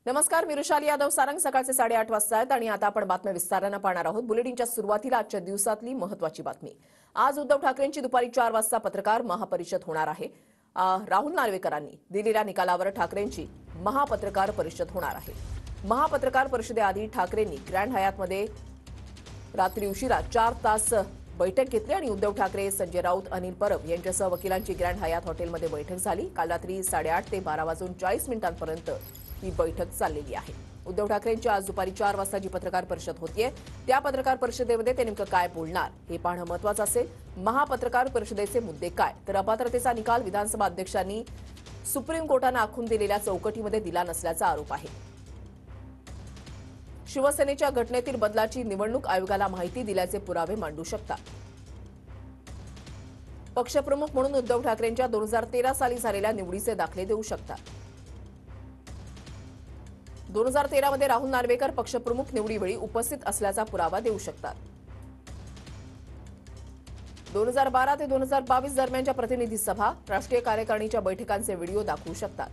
नमस्कार, मी रुशाली यादव. सारंग सकाळचे 8:30 वाजता आहेत आणि आता आपण बातम्या विस्ताराने पाहणार आहोत. बुलेटिनच्या सुरुवातीला आजच्या दिवसातली महत्त्वाची बातमी. आज उद्धव ठाकरेंची दुपारी 4 वाजता पत्रकार महापरिषद होणार आहे. राहुल नार्वेकरांनी दिलेल्या निकालावर ठाकरेंची महापत्रकार परिषद होणार आहे. महापत्रकार परिषदेआधी ठाकरेंनी ग्रँड हयातमध्ये रात्री उशिरा 4 तास बैठक घेतली आणि उद्धव ठाकरे, संजय राऊत, अनिल परब यांच्यासह वकिलांची ग्रँड हयात हॉटेलमध्ये बैठक झाली. काल रात्री 8:30 ते 12:40 ही बैठक चाललेली आहे. उद्धव ठाकरेंची आज दुपारी 4 वाजता जी पत्रकार परिषद होतीये त्या पत्रकार परिषदेमध्ये ते नेमकं काय बोलणार हे पाहणं महत्त्वाचं असेल. महापत्रकार परिषदेचे मुद्दे काय, तर अपात्रतेचा निकाल विधानसभा अध्यक्षांनी सुप्रीम कोर्टानं आखून दिलेल्या चौकटीमध्ये दिला नसल्याचा आरोप आहे. शिवसेनेच्या घटनेतील बदलाची निवडणूक आयोगाला माहिती दिल्याचे पुरावे मांडू शकतात. पक्षप्रमुख म्हणून उद्धव ठाकरेंच्या 2013 साली झालेल्या निवडीचे दाखले देऊ शकतात. 2013 मध्ये राहुल नार्वेकर पक्षप्रमुख निवडीवेळी उपस्थित असल्याचा पुरावा देऊ शकतात. 2012 ते 2022 दरम्यानच्या प्रतिनिधी सभा, राष्ट्रीय कार्यकारिणीच्या बैठकांचे व्हिडिओ दाखवू शकतात.